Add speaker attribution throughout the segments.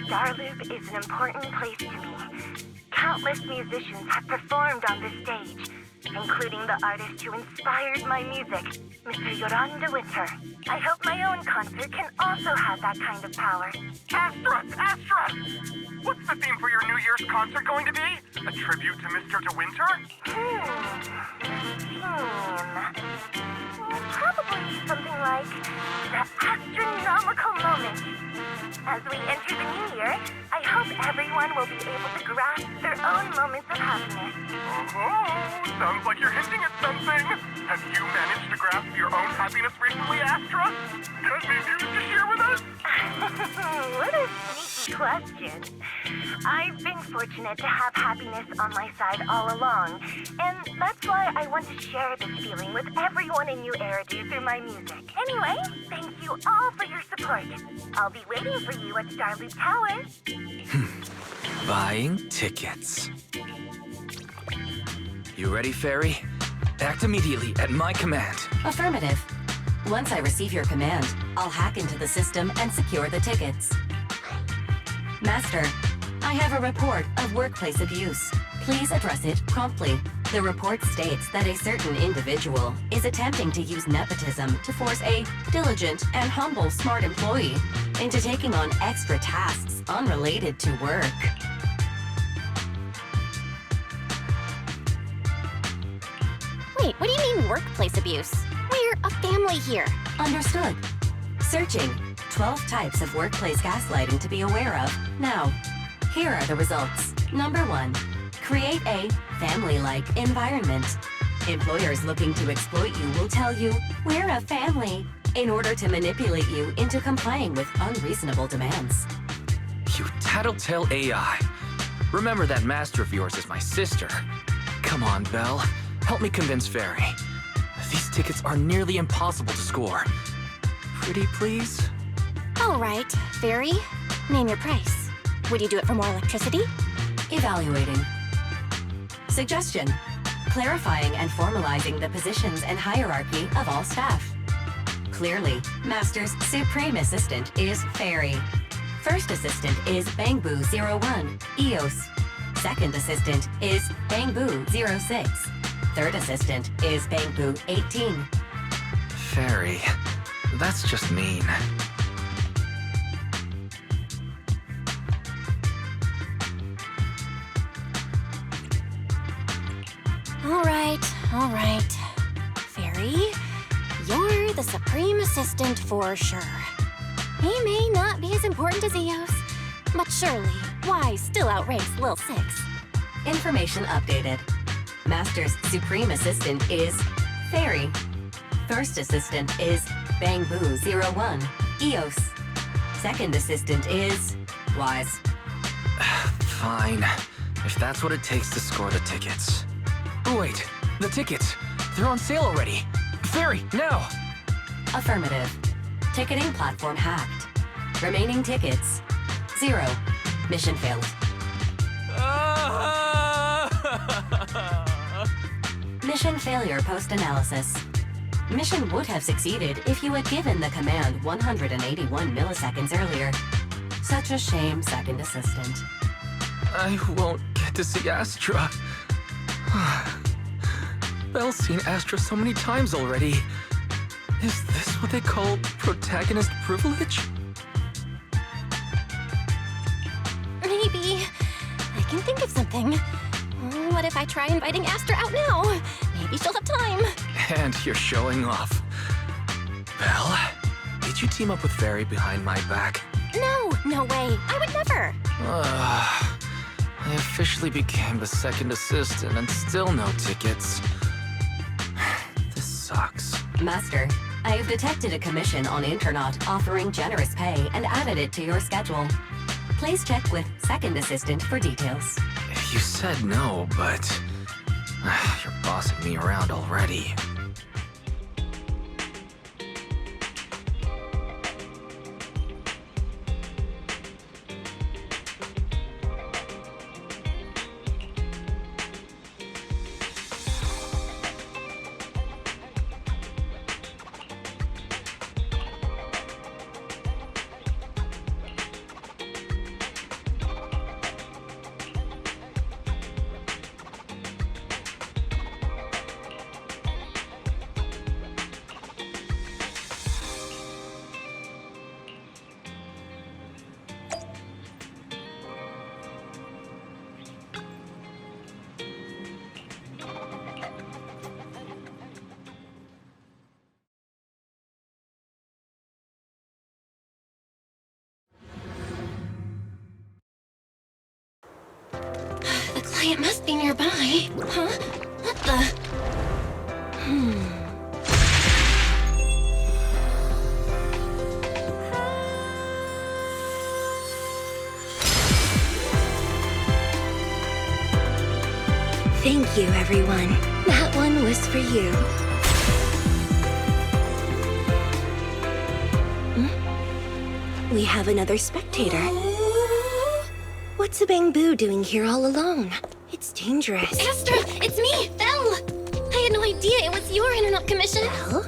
Speaker 1: Starloop is an important place to me. Countless musicians have performed on this stage, including the artist who inspired my music, Mr. Yoran de Winter. I hope my own concert can also have that kind of power.
Speaker 2: Astra! Astra! What's the theme for your New Year's concert going to be? A tribute to Mr. De Winter?
Speaker 1: Probably something like the astronomical moment. As we enter the new year, I hope everyone will be able to grasp their own moments of happiness.
Speaker 2: Oh, sounds like you're hinting at something. Have you managed to grasp your own happiness recently, Astra? Any news to share with us?
Speaker 1: What a sneaky question. I've been fortunate to have happiness on my side all along, and that's why I want to share this feeling with everyone in New Eridu through my music. Anyway, thank you all for your support. I'll be waiting for you at Starloop Tower.
Speaker 3: Buying tickets. You ready, Fairy? Act immediately at my command.
Speaker 4: Affirmative. Once I receive your command, I'll hack into the system and secure the tickets. Master, I have a report of workplace abuse. Please address it promptly. The report states that a certain individual is attempting to use nepotism to force a diligent and humble smart employee into taking on extra tasks unrelated to work.
Speaker 5: Wait, what do you mean workplace abuse? We're a family here.
Speaker 4: Understood. Searching. 12 types of workplace gaslighting to be aware of. Now, here are the results. Number 1. Create a family-like environment. Employers looking to exploit you will tell you, "We're a family," in order to manipulate you into complying with unreasonable demands.
Speaker 3: You tattletale AI. Remember that master of yours is my sister. Come on, Belle. Help me convince Fairy. These tickets are nearly impossible to score. Pretty please?
Speaker 5: All right, Fairy, name your price. Would you do it for more electricity?
Speaker 4: Evaluating. Suggestion. Clarifying and formalizing the positions and hierarchy of all staff. Clearly, Master's Supreme Assistant is Fairy. First Assistant is Bangbu 01, EOS. Second Assistant is Bangbu 06. Third Assistant is Bangbu 18.
Speaker 3: Fairy, that's just mean.
Speaker 5: All right. Fairy, you're the Supreme Assistant for sure. He may not be as important as Eos, but surely, why still outranks Lil Six?
Speaker 4: Information updated. Master's Supreme Assistant is Fairy. First Assistant is Bangbu 01, EOS. Second Assistant is Wise.
Speaker 3: Fine, if that's what it takes to score the tickets. Oh, wait, the tickets! They're on sale already! Fairy, now!
Speaker 4: Affirmative. Ticketing platform hacked. Remaining tickets 0. Mission failed. Mission failure post-analysis. Mission would have succeeded if you had given the command 181 milliseconds earlier. Such a shame, Second Assistant.
Speaker 3: I won't get to see Astra. Belle's seen Astra so many times already. Is this what they call protagonist privilege?
Speaker 5: Maybe. I can think of something. What if I try inviting Astra out now? Maybe she'll have time.
Speaker 3: And you're showing off. Belle, did you team up with Fairy behind my back?
Speaker 5: No way. I would never.
Speaker 3: I officially became the second assistant and still no tickets. This sucks.
Speaker 4: Master, I have detected a commission on Internaut offering generous pay and added it to your schedule. Please check with Second Assistant for details.
Speaker 3: You said no, but you're bossing me around already.
Speaker 5: it must be nearby. Huh? What the?
Speaker 1: Thank you, everyone. That one was for you. We have another spectator. What's a Bang-Boo doing here all alone? It's dangerous.
Speaker 5: Astra, it's me, Belle. I had no idea it was your internet commission.
Speaker 1: Belle?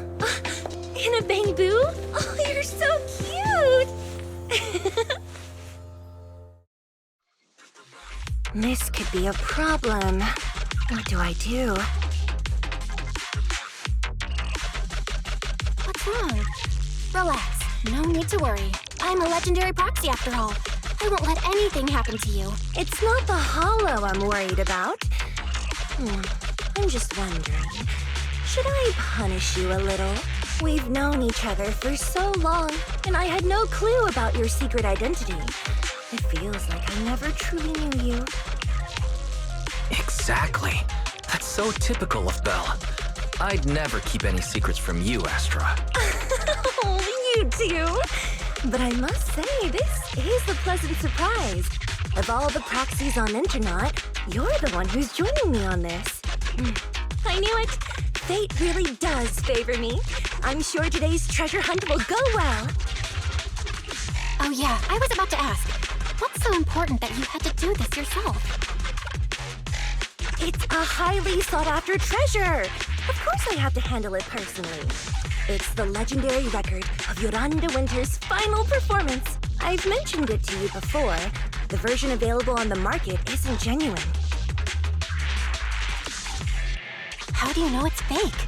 Speaker 1: In a Bang-Boo? Oh, you're so cute! This could be a problem. What do I do?
Speaker 5: What's wrong? Relax. No need to worry. I'm a legendary proxy after all. I won't let anything happen to you.
Speaker 1: It's not the hollow I'm worried about. I'm just wondering, should I punish you a little? We've known each other for so long, and I had no clue about your secret identity. It feels like I never truly knew you.
Speaker 3: Exactly. That's so typical of Belle. I'd never keep any secrets from you, Astra.
Speaker 1: Oh, you do? But I must say, this is a pleasant surprise. Of all the proxies on Internet, you're the one who's joining me on this. I knew it. Fate really does favor me. I'm sure today's treasure hunt will go well.
Speaker 5: Oh yeah, I was about to ask. What's so important that you had to do this yourself?
Speaker 1: It's a highly sought-after treasure. Of course I have to handle it personally. It's the legendary record of Yolanda Winter's final performance. I've mentioned it to you before. The version available on the market isn't genuine.
Speaker 5: How do you know it's fake?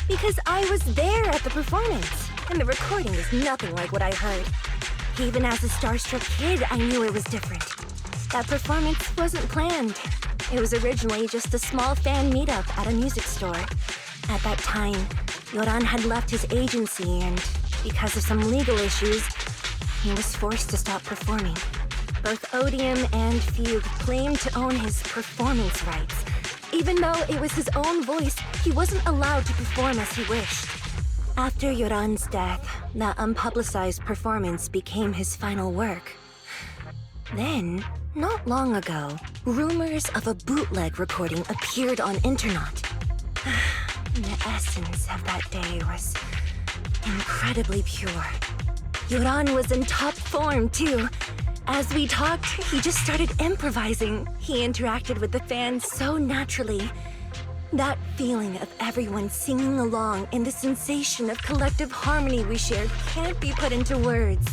Speaker 1: Because I was there at the performance, and the recording is nothing like what I heard. Even as a starstruck kid, I knew it was different. That performance wasn't planned. It was originally just a small fan meetup at a music store. At that time, Yoran had left his agency, and because of some legal issues, he was forced to stop performing. Both Odium and Fugue claimed to own his performance rights. Even though it was his own voice, he wasn't allowed to perform as he wished. After Yoran's death, that unpublicized performance became his final work. Then, not long ago, rumors of a bootleg recording appeared on Internet. The essence of that day was incredibly pure. Yoran was in top form, too. As we talked, he just started improvising. He interacted with the fans so naturally. That feeling of everyone singing along and the sensation of collective harmony we shared can't be put into words.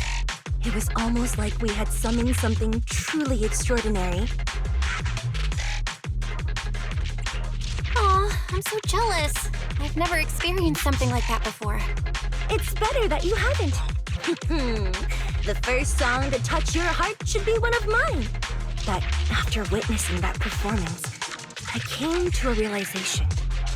Speaker 1: It was almost like we had summoned something truly extraordinary.
Speaker 5: Aw, I'm so jealous. I've never experienced something like that before.
Speaker 1: It's better that you haven't. The first song to touch your heart should be one of mine. But after witnessing that performance, I came to a realization.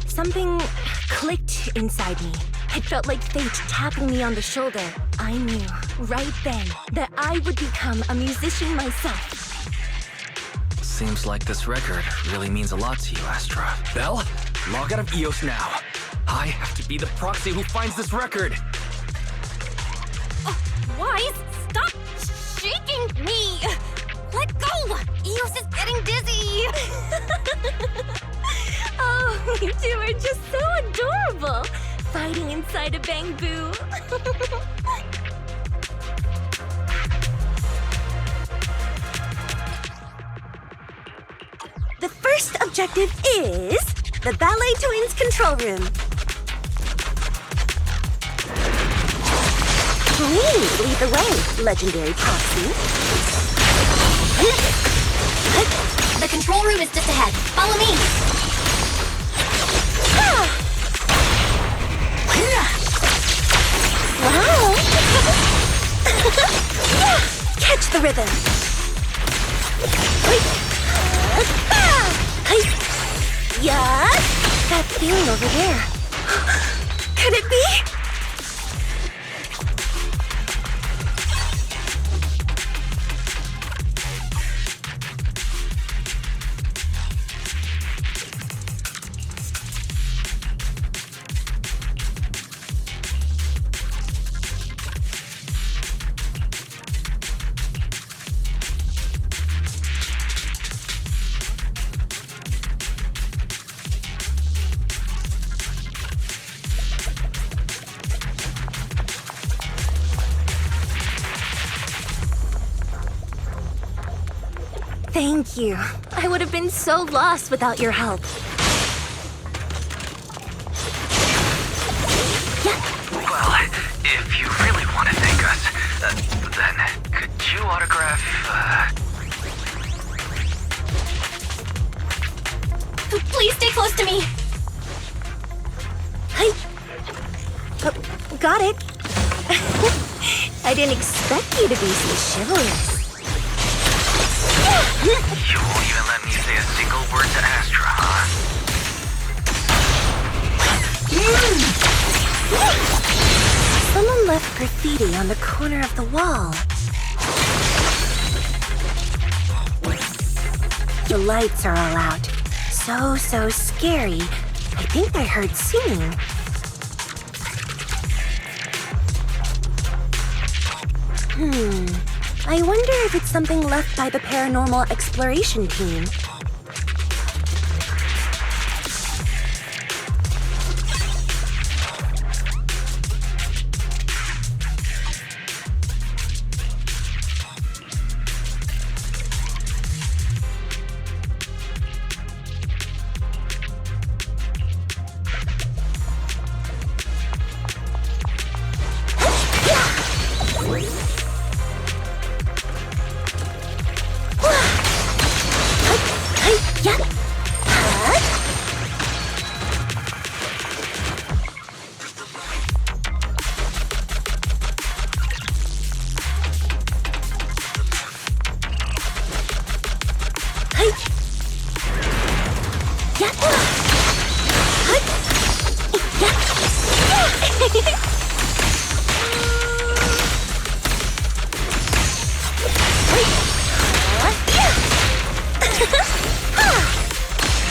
Speaker 1: Something clicked inside me. It felt like fate tapping me on the shoulder. I knew, right then, that I would become a musician myself.
Speaker 3: Seems like this record really means a lot to you, Astra. Belle, log out of EOS now. I have to be the proxy who finds this record.
Speaker 5: Wise, stop shaking me! Let go! EOS is getting dizzy!
Speaker 1: Oh, you two are just so adorable! Fighting inside a Bang-Boo. The first objective is the Ballet Twins control room. Please lead the way, legendary proxy.
Speaker 5: The control room is just ahead. Follow me!
Speaker 1: Wow! Catch the rhythm. Yeah! That feeling over there. Could it be?
Speaker 5: Thank you. I would have been so lost without your help.
Speaker 3: Well, if you really want to thank us, then could you autograph,
Speaker 5: Please stay close to me. Hi. Oh, got it. I didn't expect you to be so chivalrous.
Speaker 3: You won't even let me say a single word to Astra, huh?
Speaker 5: Someone left graffiti on the corner of the wall. The lights are all out. So scary. I think I heard singing. I wonder if it's something left by the paranormal exploration team.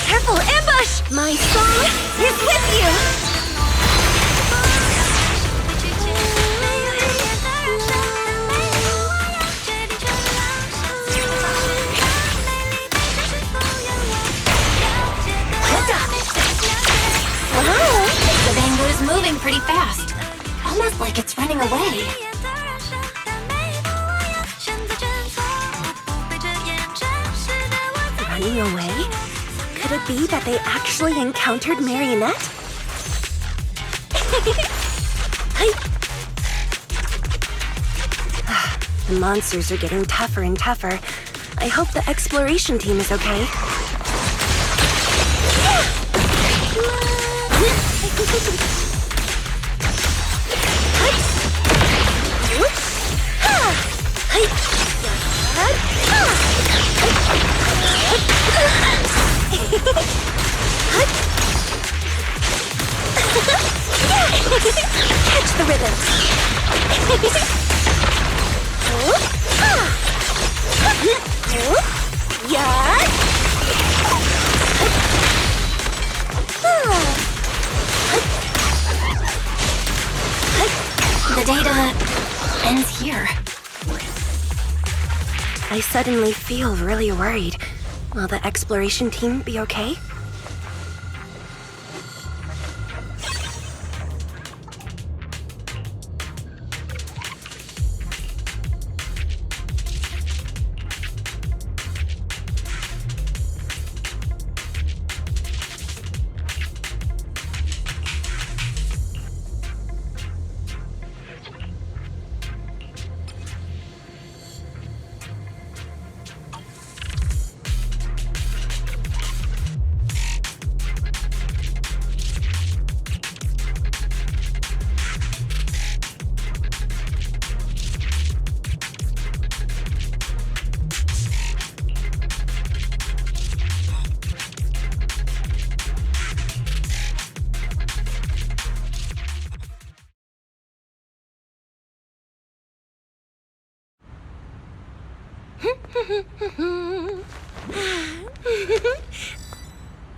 Speaker 5: Careful, ambush! My song is with you! Wow! The bamboo's moving pretty fast. Almost like it's running away. Running away? Could it be that they actually encountered Marionette? The monsters are getting tougher and tougher. I hope the exploration team is okay. Catch the rhythm. The data ends here. I suddenly feel really worried. Will the exploration team be okay?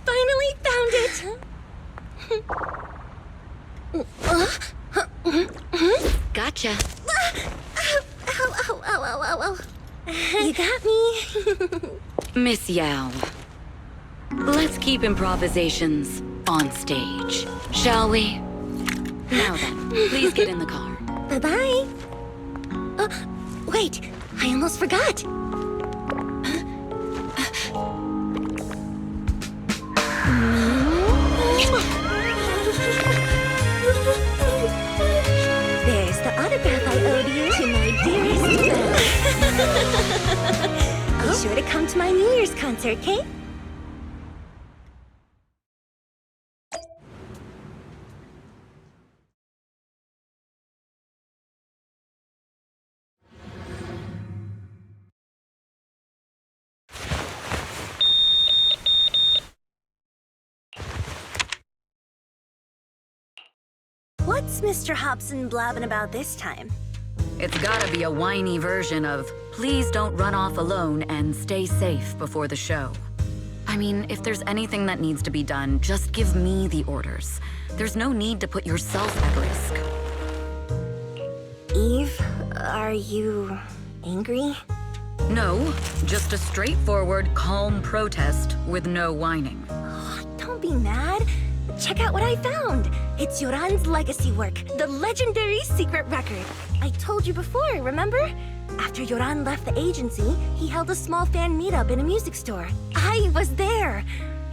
Speaker 5: Finally found it!
Speaker 4: Gotcha.
Speaker 5: Ow. You got me.
Speaker 4: Miss Yao. Let's keep improvisations on stage, shall we? Now then, please get in the car.
Speaker 5: Bye-bye. Wait, I almost forgot.
Speaker 1: sure to come to my New Year's concert, Kate? What's Mr. Hobson blabbing about this time?
Speaker 6: It's gotta be a whiny version of, please don't run off alone and stay safe before the show. I mean, if there's anything that needs to be done, just give me the orders. There's no need to put yourself at risk.
Speaker 1: Eve, are you angry?
Speaker 6: No, just a straightforward, calm protest with no whining.
Speaker 1: Oh, don't be mad. Check out what I found. It's Yoran's legacy work, the legendary secret record. I told you before, remember? After Yoran left the agency, he held a small fan meetup in a music store. I was there,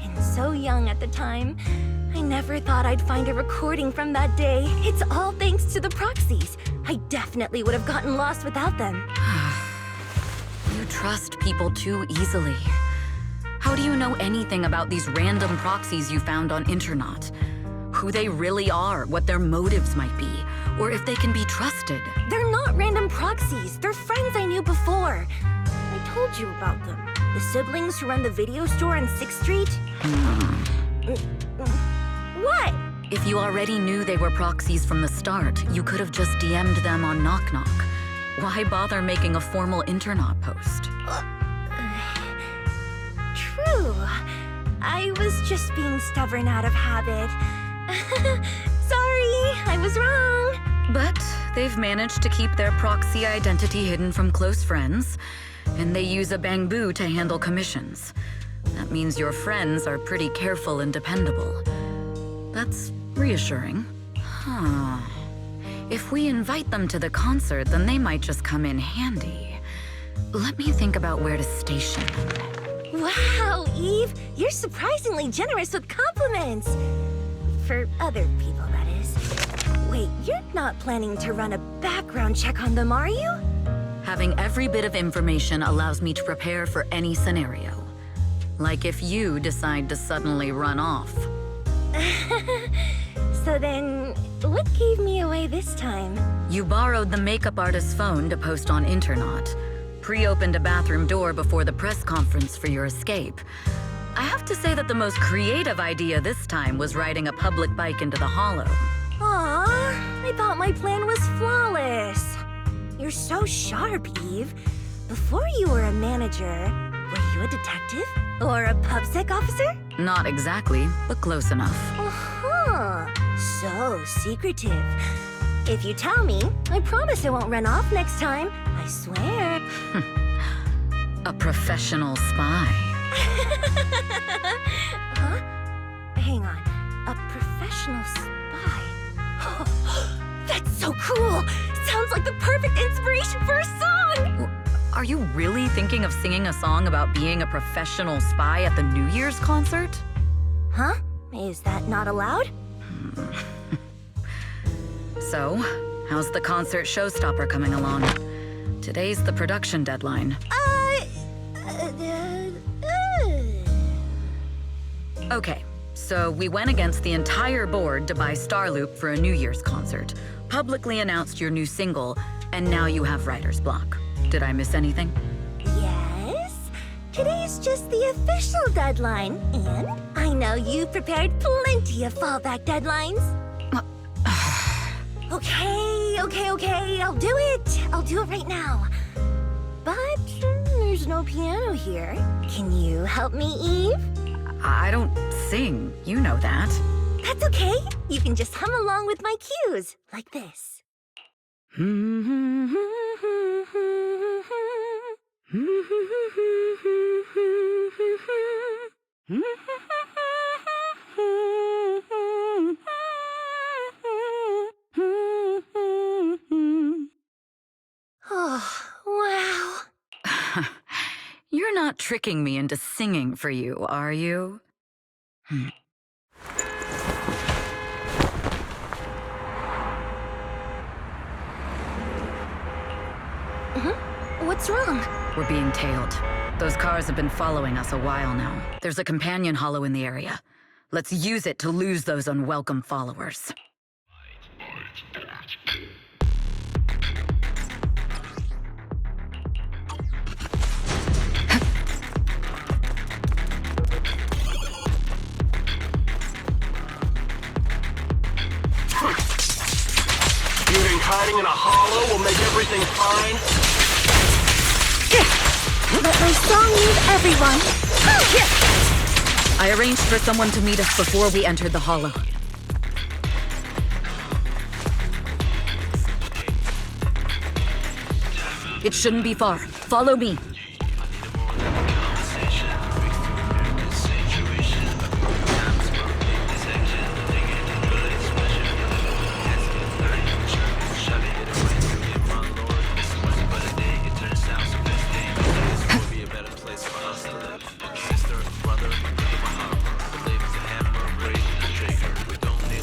Speaker 1: and so young at the time. I never thought I'd find a recording from that day. It's all thanks to the proxies. I definitely would have gotten lost without them.
Speaker 6: You trust people too easily. How do you know anything about these random proxies you found on Internet? Who they really are, what their motives might be, or if they can be trusted?
Speaker 1: They're not random proxies. They're friends I knew before. I told you about them. The siblings who run the video store on 6th Street. What?
Speaker 6: If you already knew they were proxies from the start, you could have just DM'd them on Knock Knock. Why bother making a formal Internet post?
Speaker 1: True. I was just being stubborn out of habit. Sorry, I was wrong.
Speaker 6: But they've managed to keep their proxy identity hidden from close friends, and they use a bamboo to handle commissions. That means your friends are pretty careful and dependable. That's reassuring. Huh. If we invite them to the concert, then they might just come in handy. Let me think about where to station them.
Speaker 1: Wow, Eve, you're surprisingly generous with compliments. For other people, that is. Wait, you're not planning to run a background check on them, are you?
Speaker 6: Having every bit of information allows me to prepare for any scenario. Like if you decide to suddenly run off.
Speaker 1: So then, what gave me away this time?
Speaker 6: You borrowed the makeup artist's phone to post on Internet. Pre-opened a bathroom door before the press conference for your escape. I have to say that the most creative idea this time was riding a public bike into the hollow.
Speaker 1: Aw, I thought my plan was flawless. You're so sharp, Eve. Before you were a manager, were you a detective? Or a PubSec officer?
Speaker 6: Not exactly, but close enough.
Speaker 1: Uh-huh. So secretive. If you tell me, I promise I won't run off next time. I swear.
Speaker 6: A professional spy.
Speaker 1: Huh? Hang on. A professional spy. That's so cool! Sounds like the perfect inspiration for a song!
Speaker 6: Are you really thinking of singing a song about being a professional spy at the New Year's concert?
Speaker 1: Huh? Is that not allowed?
Speaker 6: So, how's the concert showstopper coming along? Today's the production deadline. Okay, so we went against the entire board to buy Starloop for a New Year's concert, publicly announced your new single, and now you have writer's block. Did I miss anything?
Speaker 1: Yes? Today's just the official deadline, and I know you've prepared plenty of fallback deadlines. Okay, I'll do it. I'll do it right now. But there's no piano here. Can you help me, Eve?
Speaker 6: I don't sing, you know that.
Speaker 1: That's okay. You can just hum along with my cues, like this. Oh, wow.
Speaker 6: You're not tricking me into singing for you, are you?
Speaker 1: What's wrong?
Speaker 6: We're being tailed. Those cars have been following us a while now. There's a companion hollow in the area. Let's use it to lose those unwelcome followers.
Speaker 2: You think hiding in a hollow will make everything fine?
Speaker 5: Let my song move everyone.
Speaker 6: I arranged for someone to meet us before we entered the hollow. It shouldn't be far. Follow me.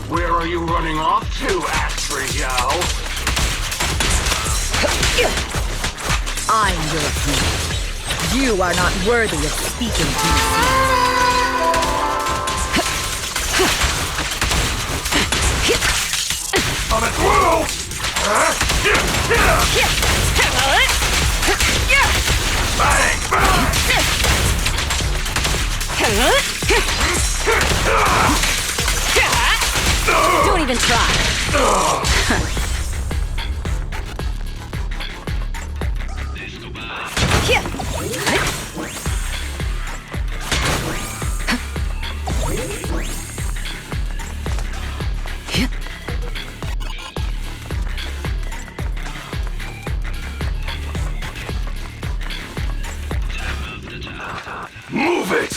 Speaker 2: Where are you running off to, Astra Yao?
Speaker 6: I'm your opponent. You are not worthy of speaking to me.
Speaker 2: On its wheel! Bang! Bang!
Speaker 6: Don't even try.
Speaker 2: Move it!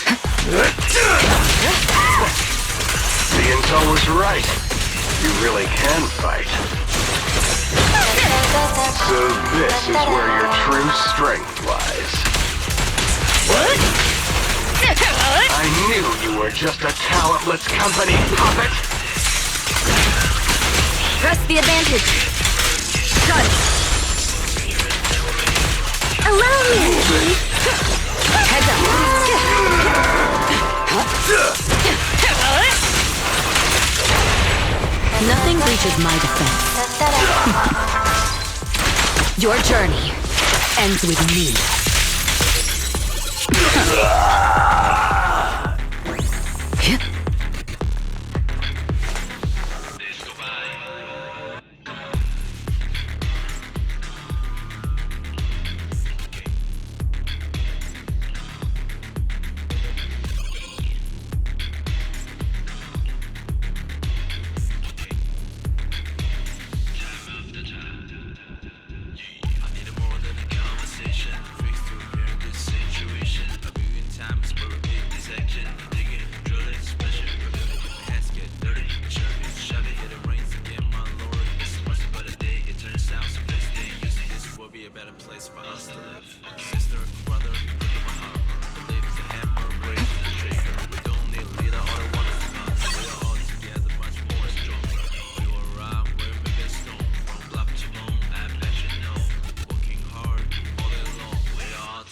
Speaker 2: The intel was right. You really can fight. So this is where your true strength lies. What? I knew you were just a talentless company puppet.
Speaker 6: Press the advantage. Cut it.
Speaker 5: Allow me.
Speaker 6: Heads up. Nothing reaches my defense. Your journey ends with me.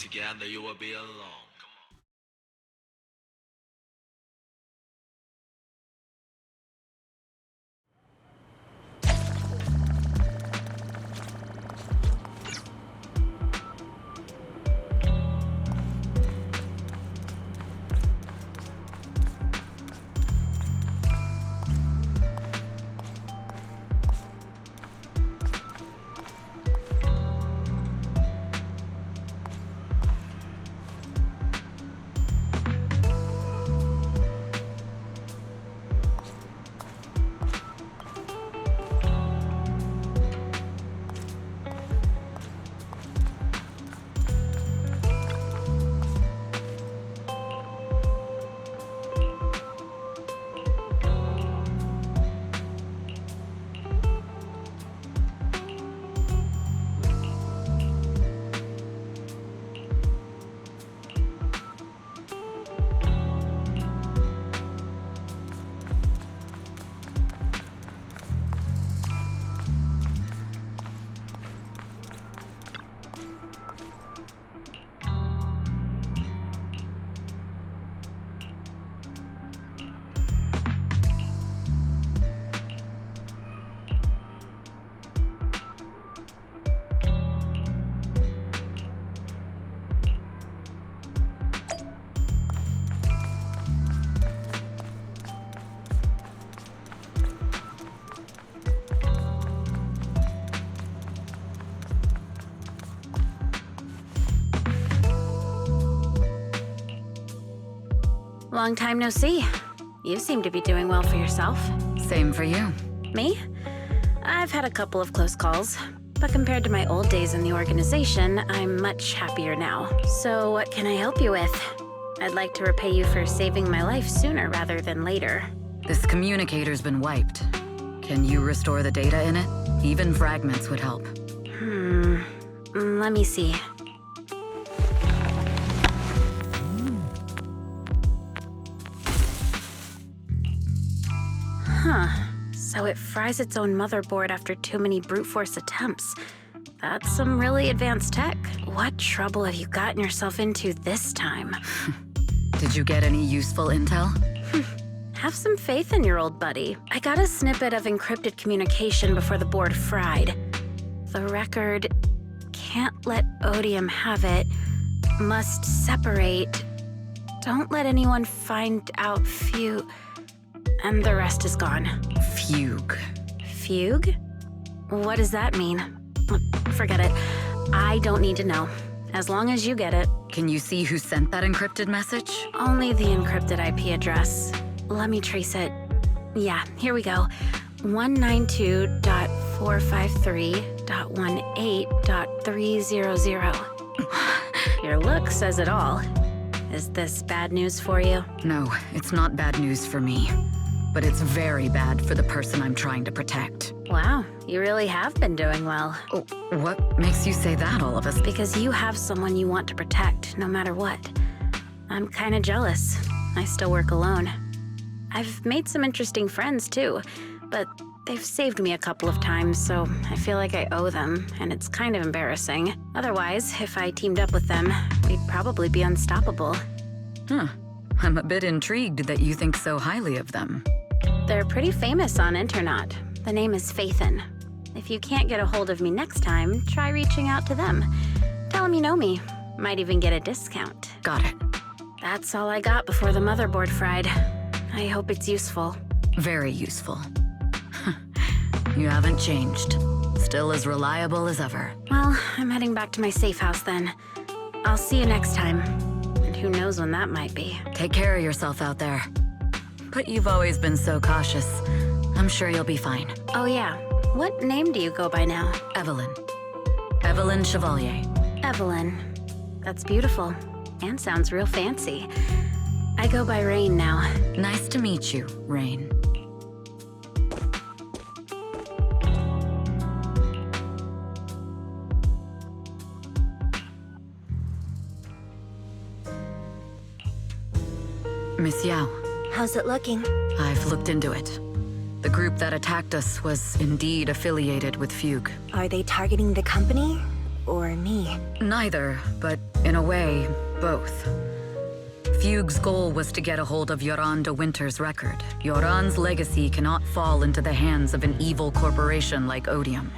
Speaker 3: Together you will be alone.
Speaker 5: Long time no see. You seem to be doing well for yourself.
Speaker 6: Same for you.
Speaker 5: Me? I've had a couple of close calls, but compared to my old days in the organization, I'm much happier now. So what can I help you with? I'd like to repay you for saving my life sooner rather than later.
Speaker 6: This communicator's been wiped. Can you restore the data in it? Even fragments would help.
Speaker 5: Let me see. Huh. So it fries its own motherboard after too many brute force attempts. That's some really advanced tech. What trouble have you gotten yourself into this time?
Speaker 6: Did you get any useful intel?
Speaker 5: Have some faith in your old buddy. I got a snippet of encrypted communication before the board fried. The record can't let Odium have it. Must separate. Don't let anyone find out and the rest is gone.
Speaker 6: Fugue.
Speaker 5: Fugue? What does that mean? Forget it. I don't need to know. As long as you get it.
Speaker 6: Can you see who sent that encrypted message?
Speaker 5: Only the encrypted IP address. Let me trace it. Yeah, here we go. 192.453.18.300. Your look says it all. Is this bad news for you?
Speaker 6: No, it's not bad news for me. But it's very bad for the person I'm trying to protect.
Speaker 5: Wow, you really have been doing well.
Speaker 6: Oh, what makes you say that, all of us?
Speaker 5: Because you have someone you want to protect, no matter what. I'm kinda jealous. I still work alone. I've made some interesting friends, too, but they've saved me a couple of times, so I feel like I owe them, and it's kind of embarrassing. Otherwise, if I teamed up with them, we'd probably be unstoppable.
Speaker 6: Huh. I'm a bit intrigued that you think so highly of them.
Speaker 5: They're pretty famous on Internet. The name is Faithin. If you can't get a hold of me next time, try reaching out to them. Tell them you know me. Might even get a discount.
Speaker 6: Got it.
Speaker 5: That's all I got before the motherboard fried. I hope it's useful.
Speaker 6: Very useful. You haven't changed. Still as reliable as ever.
Speaker 5: Well, I'm heading back to my safe house then. I'll see you next time. And who knows when that might be.
Speaker 6: Take care of yourself out there. But you've always been so cautious. I'm sure you'll be fine.
Speaker 5: Oh yeah, what name do you go by now?
Speaker 6: Evelyn. Evelyn Chevalier.
Speaker 5: Evelyn. That's beautiful. And sounds real fancy. I go by Rain now.
Speaker 6: Nice to meet you, Rain. Miss Yao.
Speaker 7: How's it looking?
Speaker 6: I've looked into it. The group that attacked us was indeed affiliated with Fugue.
Speaker 7: Are they targeting the company or me?
Speaker 6: Neither, but in a way, both. Fugue's goal was to get a hold of Yoran de Winter's record. Yoran's legacy cannot fall into the hands of an evil corporation like Odium.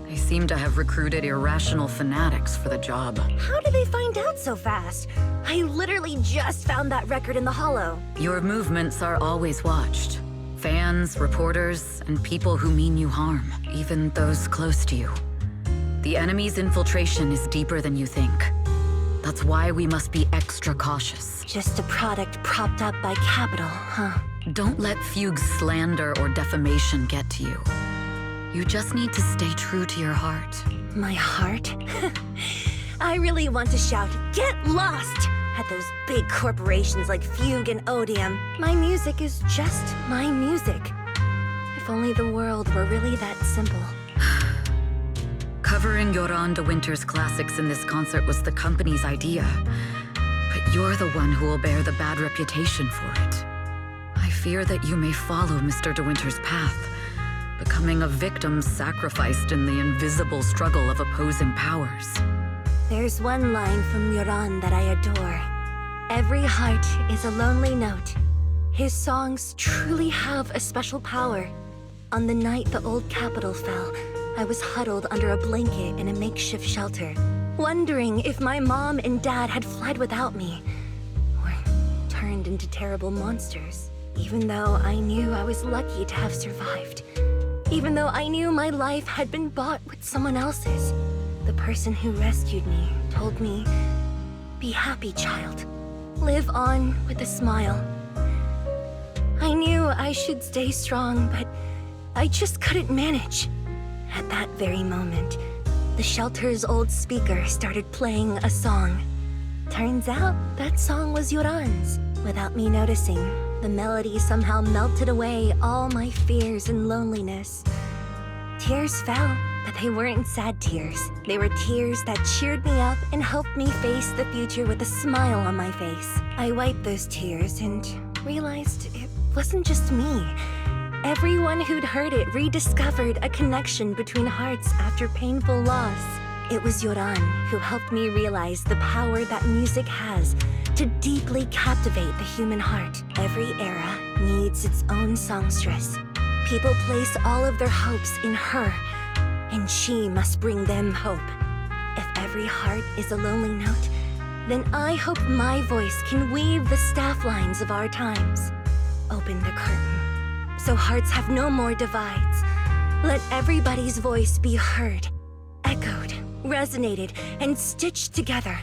Speaker 6: They seem to have recruited irrational fanatics for the job.
Speaker 7: How did they find out so fast? I literally just found that record in the hollow.
Speaker 6: Your movements are always watched. Fans, reporters, and people who mean you harm, even those close to you. The enemy's infiltration is deeper than you think. That's why we must be extra cautious.
Speaker 7: Just a product propped up by capital, huh?
Speaker 6: Don't let Fugue's slander or defamation get to you. You just need to stay true to your heart.
Speaker 7: My heart? I really want to shout, "Get lost!" at those big corporations like Fugue and Odium. My music is just my music. If only the world were really that simple.
Speaker 6: Covering Yoran de Winter's classics in this concert was the company's idea. But you're the one who will bear the bad reputation for it. I fear that you may follow Mr. de Winter's path, becoming a victim sacrificed in the invisible struggle of opposing powers.
Speaker 7: There's one line from Yoran that I adore. Every heart is a lonely note. His songs truly have a special power. On the night the old capital fell, I was huddled under a blanket in a makeshift shelter, wondering if my mom and dad had fled without me, or turned into terrible monsters. Even though I knew I was lucky to have survived. Even though I knew my life had been bought with someone else's. The person who rescued me told me, "Be happy, child. live on with a smile. I knew I should stay strong, but I just couldn't manage. At that very moment, the shelter's old speaker started playing a song. Turns out that song was Yoran's. Without me noticing, the melody somehow melted away all my fears and loneliness. Tears fell, but they weren't sad tears. They were tears that cheered me up and helped me face the future with a smile on my face. I wiped those tears and realized it wasn't just me. Everyone who'd heard it rediscovered a connection between hearts after painful loss. It was Yoran who helped me realize the power that music has to deeply captivate the human heart. Every era needs its own songstress. People place all of their hopes in her, and she must bring them hope. If every heart is a lonely note, then I hope my voice can weave the staff lines of our times. Open the curtain, so hearts have no more divides. Let everybody's voice be heard, echoed, resonated, and stitched together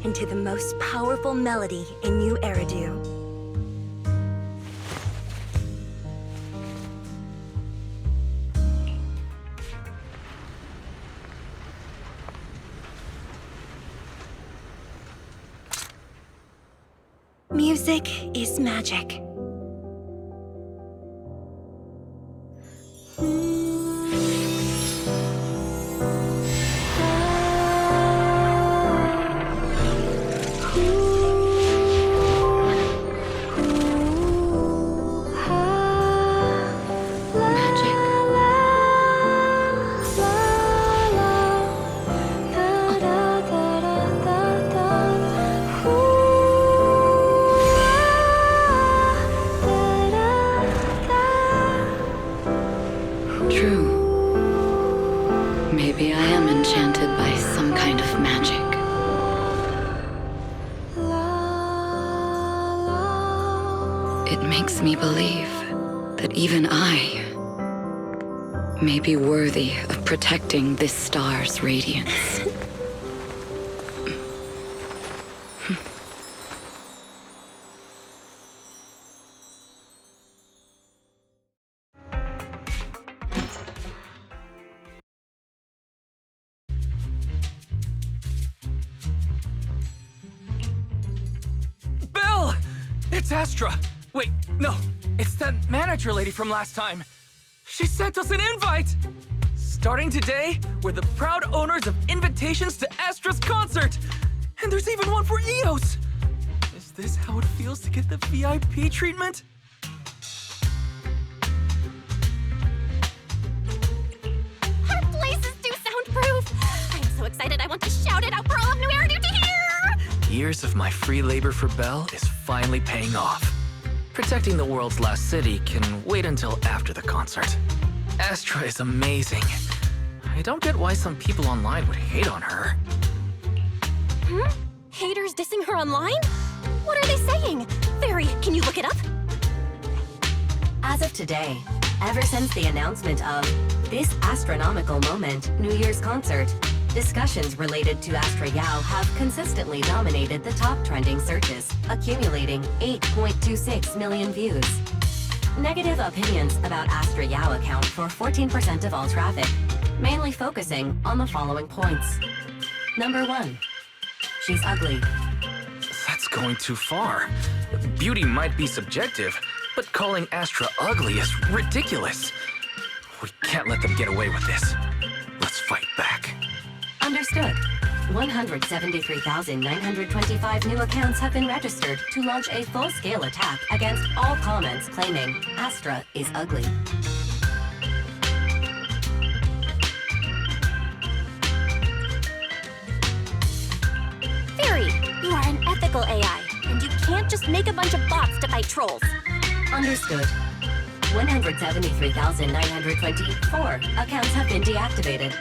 Speaker 7: into the most powerful melody in New Eridu. Music is magic.
Speaker 6: True. Maybe I am enchanted by some kind of magic. It makes me believe that even I may be worthy of protecting this star's radiance.
Speaker 3: Belle! It's Astra! Wait, no, it's that manager lady from last time. She sent us an invite! Starting today, we're the proud owners of invitations to Astra's concert! And there's even one for Eos! Is this how it feels to get the VIP treatment?
Speaker 5: Our place is too soundproof! I'm so excited I want to shout it out for all of New Eridu to hear!
Speaker 3: Years of my free labor for Belle is finally paying off. Protecting the world's last city can wait until after the concert. Astra is amazing. I don't get why some people online would hate on her.
Speaker 5: Haters dissing her online? What are they saying? Fairy, can you look it up?
Speaker 4: As of today, ever since the announcement of this astronomical moment, New Year's concert, discussions related to Astra Yao have consistently dominated the top trending searches, accumulating 8.26 million views. Negative opinions about Astra Yao account for 14% of all traffic, mainly focusing on the following points. Number 1, she's ugly.
Speaker 3: That's going too far. Beauty might be subjective, but calling Astra ugly is ridiculous. We can't let them get away with this. Let's fight back.
Speaker 4: Understood. 173,925 new accounts have been registered to launch a full-scale attack against all comments claiming Astra is ugly.
Speaker 5: Fairy, you are an ethical AI, and you can't just make a bunch of bots to fight trolls.
Speaker 4: Understood. 173,924 accounts have been deactivated.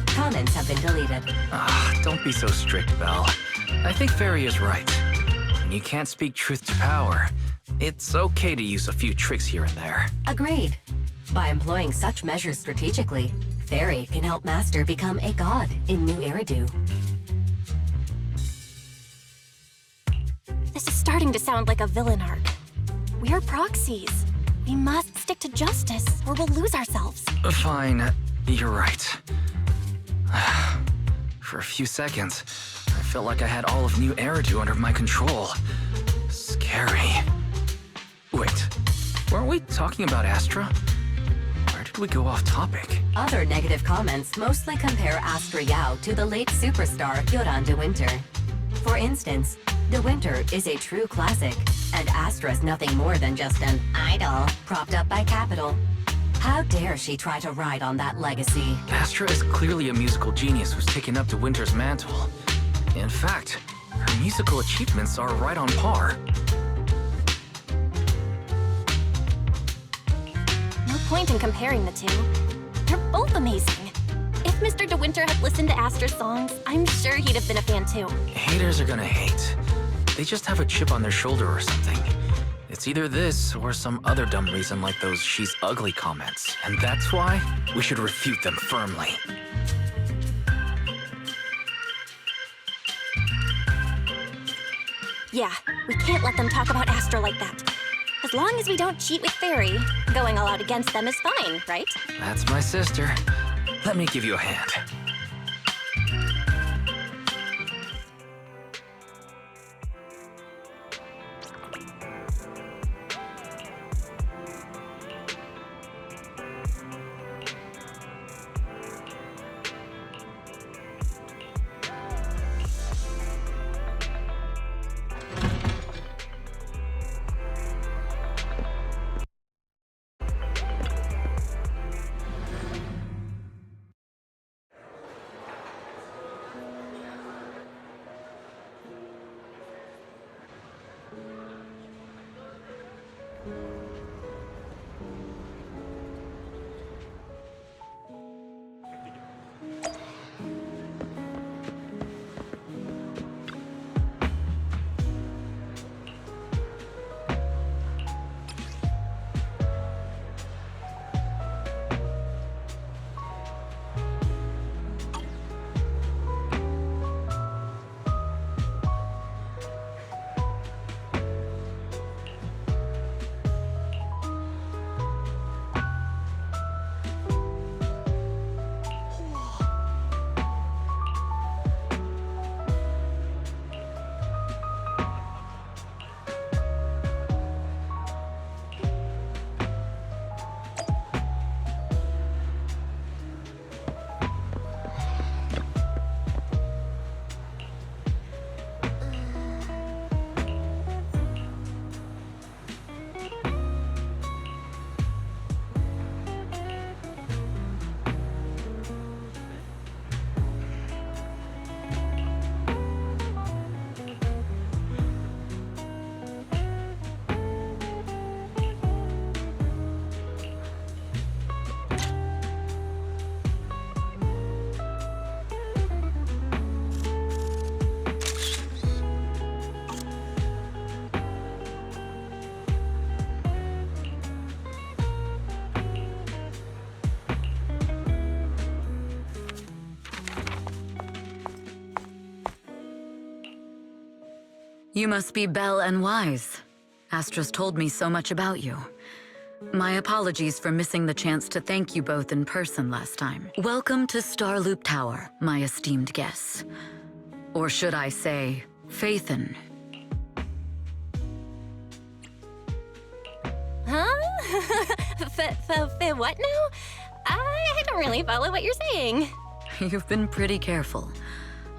Speaker 4: Comments have been deleted.
Speaker 3: Don't be so strict, Belle. I think Fairy is right. When you can't speak truth to power, it's okay to use a few tricks here and there.
Speaker 4: Agreed. By employing such measures strategically, Fairy can help Master become a god in New Eridu.
Speaker 5: This is starting to sound like a villain arc. We're proxies. We must stick to justice, or we'll lose ourselves.
Speaker 3: Fine, you're right. For a few seconds, I felt like I had all of New Eridu under my control. Scary. Wait, weren't we talking about Astra? Where did we go off topic?
Speaker 4: Other negative comments mostly compare Astra Yao to the late superstar Yoran de Winter. For instance, De Winter is a true classic, and Astra's nothing more than just an idol propped up by capital. How dare she try to ride on that legacy?
Speaker 3: Astra is clearly a musical genius who's taken up De Winter's mantle. In fact, her musical achievements are right on par.
Speaker 5: No point in comparing the two. They're both amazing. If Mr. De Winter had listened to Astra's songs, I'm sure he'd have been a fan too.
Speaker 3: Haters are gonna hate. They just have a chip on their shoulder or something. It's either this or some other dumb reason like those "she's ugly" comments. And that's why we should refute them firmly.
Speaker 5: Yeah, we can't let them talk about Astra like that. As long as we don't cheat with Fairy, going all out against them is fine, right?
Speaker 3: That's my sister. Let me give you a hand.
Speaker 6: You must be Belle and Wise. Astra's told me so much about you. My apologies for missing the chance to thank you both in person last time. Welcome to Starloop Tower, my esteemed guests. Or should I say, Faithin.
Speaker 5: Huh? What now? I don't really follow what you're saying.
Speaker 6: You've been pretty careful.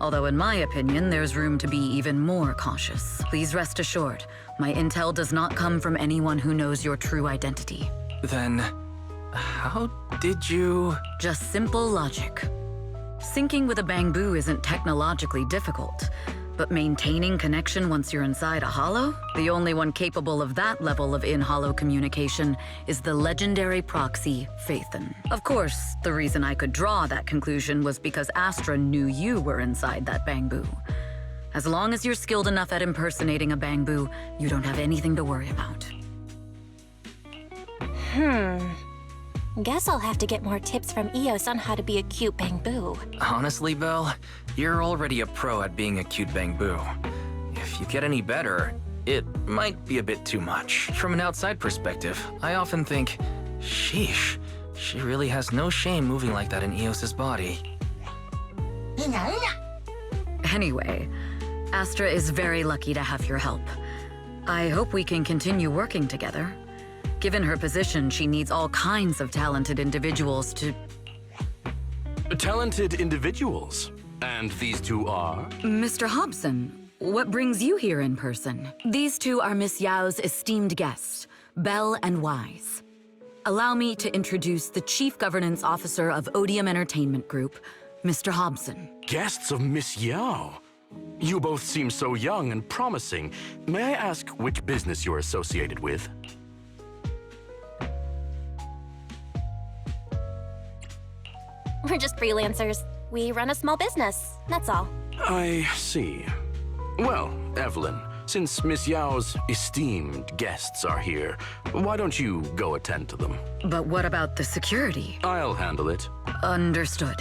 Speaker 6: Although in my opinion, there's room to be even more cautious. Please rest assured, my intel does not come from anyone who knows your true identity.
Speaker 3: Then, how did you...
Speaker 6: Just simple logic. Syncing with a bamboo isn't technologically difficult, but maintaining connection once you're inside a holo? The only one capable of that level of in-holo communication is the legendary proxy, Faithin. Of course, the reason I could draw that conclusion was because Astra knew you were inside that bamboo. As long as you're skilled enough at impersonating a bamboo, you don't have anything to worry about.
Speaker 5: Guess I'll have to get more tips from Eos on how to be a cute bamboo.
Speaker 3: Honestly, Belle, you're already a pro at being a cute bamboo. If you get any better, it might be a bit too much. From an outside perspective, I often think, sheesh, she really has no shame moving like that in Eos's body.
Speaker 6: Anyway, Astra is very lucky to have your help. I hope we can continue working together. Given her position, she needs all kinds of talented individuals to...
Speaker 8: Talented individuals? And these two are?
Speaker 6: Mr. Hobson, what brings you here in person? These two are Miss Yao's esteemed guests, Belle and Wise. Allow me to introduce the Chief Governance Officer of Odium Entertainment Group, Mr. Hobson.
Speaker 8: Guests of Miss Yao? You both seem so young and promising. May I ask which business you're associated with?
Speaker 5: We're just freelancers. We run a small business, that's all.
Speaker 8: I see. Well, Evelyn, since Miss Yao's esteemed guests are here, why don't you go attend to them?
Speaker 6: But what about the security?
Speaker 8: I'll handle it.
Speaker 6: Understood.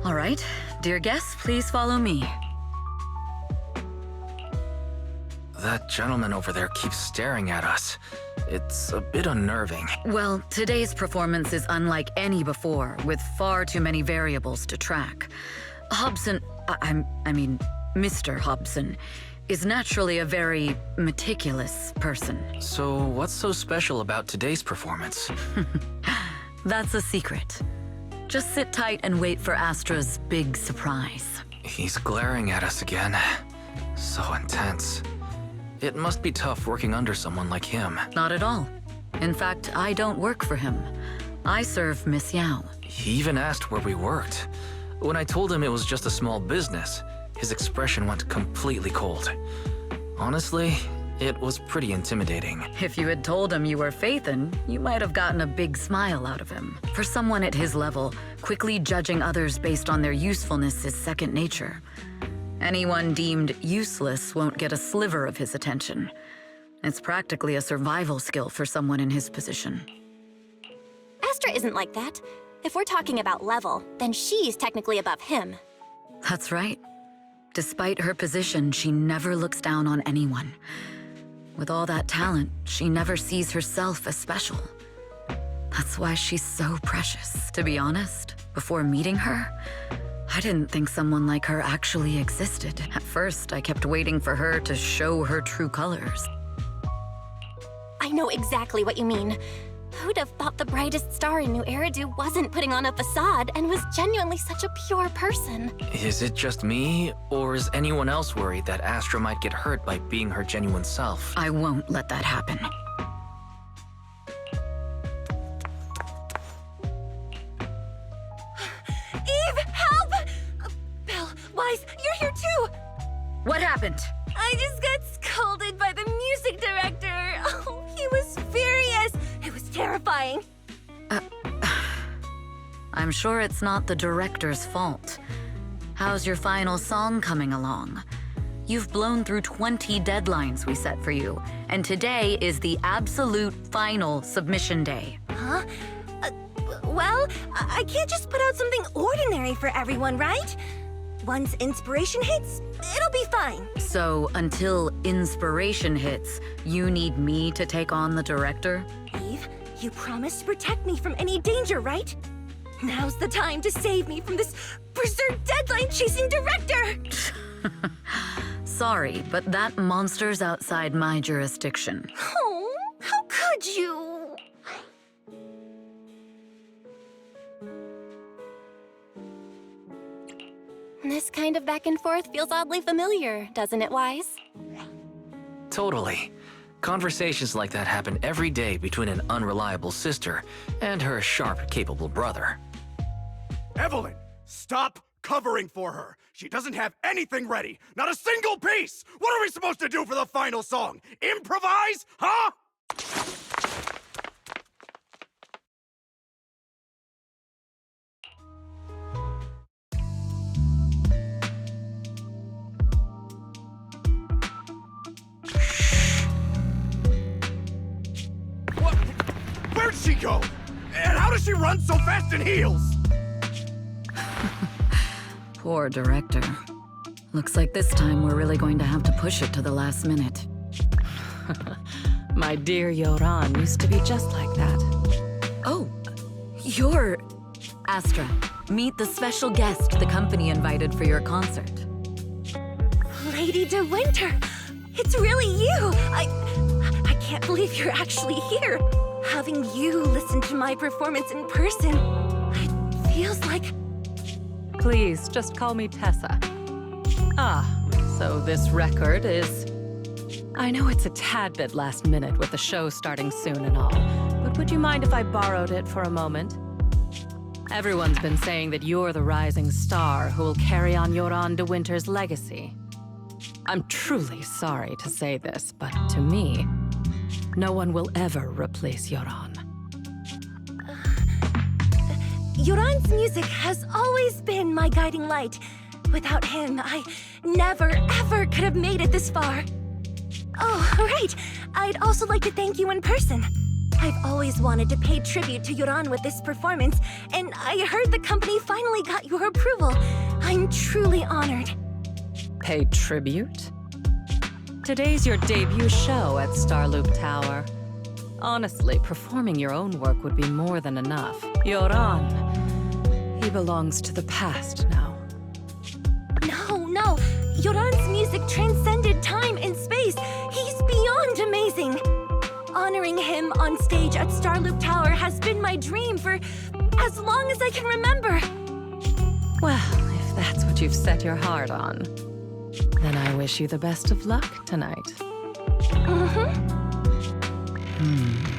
Speaker 6: All right, dear guests, please follow me.
Speaker 3: That gentleman over there keeps staring at us. It's a bit unnerving.
Speaker 6: Well, today's performance is unlike any before, with far too many variables to track. Hobson, I mean, Mr. Hobson, is naturally a very meticulous person.
Speaker 3: So what's so special about today's performance?
Speaker 6: That's a secret. Just sit tight and wait for Astra's big surprise.
Speaker 3: He's glaring at us again. So intense. It must be tough working under someone like him.
Speaker 6: Not at all. In fact, I don't work for him. I serve Miss Yao.
Speaker 3: He even asked where we worked. When I told him it was just a small business, his expression went completely cold. Honestly, it was pretty intimidating.
Speaker 6: If you had told him you were Phaethon, you might have gotten a big smile out of him. For someone at his level, quickly judging others based on their usefulness is second nature. Anyone deemed useless won't get a sliver of his attention. It's practically a survival skill for someone in his position.
Speaker 5: Astra isn't like that. If we're talking about level, then she's technically above him.
Speaker 6: That's right. Despite her position, she never looks down on anyone. With all that talent, she never sees herself as special. That's why she's so precious. To be honest, before meeting her, I didn't think someone like her actually existed. At first, I kept waiting for her to show her true colors.
Speaker 5: I know exactly what you mean. Who'd have thought the brightest star in New Eridu wasn't putting on a facade and was genuinely such a pure person?
Speaker 3: Is it just me, or is anyone else worried that Astra might get hurt by being her genuine self?
Speaker 6: I won't let that happen.
Speaker 7: Eve, help! Belle, Wise, you're here too!
Speaker 6: What happened?
Speaker 7: I just got scolded by the music director. Oh, he was furious. It was terrifying.
Speaker 6: I'm sure it's not the director's fault. How's your final song coming along? You've blown through 20 deadlines we set for you, and today is the absolute final submission day.
Speaker 7: Huh? Well, I can't just put out something ordinary for everyone, right? Once inspiration hits, it'll be fine.
Speaker 6: So until inspiration hits, you need me to take on the director?
Speaker 7: Eve, you promised to protect me from any danger, right? Now's the time to save me from this berserk deadline-chasing director!
Speaker 6: Sorry, but that monster's outside my jurisdiction.
Speaker 7: Oh, how could you?
Speaker 5: This kind of back and forth feels oddly familiar, doesn't it, Wise?
Speaker 3: Totally. Conversations like that happen every day between an unreliable sister and her sharp, capable brother.
Speaker 9: Evelyn, stop covering for her. She doesn't have anything ready. Not a single piece. What are we supposed to do for the final song? Improvise? Huh? What? Where'd she go? And how does she run so fast in heels?
Speaker 6: Poor director. Looks like this time we're really going to have to push it to the last minute.
Speaker 10: My dear Yoran used to be just like that.
Speaker 6: Oh, you're... Astra, meet the special guest the company invited for your concert.
Speaker 7: Lady De Winter, it's really you! I can't believe you're actually here. Having you listen to my performance in person, it feels like...
Speaker 10: Please, just call me Tessa. Ah, so this record is... I know it's a tad bit last minute with the show starting soon and all, but would you mind if I borrowed it for a moment? Everyone's been saying that you're the rising star who will carry on Yoran De Winter's legacy. I'm truly sorry to say this, but to me, no one will ever replace Yoran.
Speaker 7: Yoran's music has always been my guiding light. Without him, I never, ever could have made it this far. Oh, right. I'd also like to thank you in person. I've always wanted to pay tribute to Yoran with this performance, and I heard the company finally got your approval. I'm truly honored.
Speaker 10: Pay tribute? Today's your debut show at Starloop Tower. Honestly, performing your own work would be more than enough. Yoran, he belongs to the past now.
Speaker 7: No. Yoran's music transcended time and space. He's beyond amazing. Honoring him on stage at Starloop Tower has been my dream for as long as I can remember.
Speaker 10: Well, if that's what you've set your heart on, then I wish you the best of luck tonight.
Speaker 7: Mm-hmm.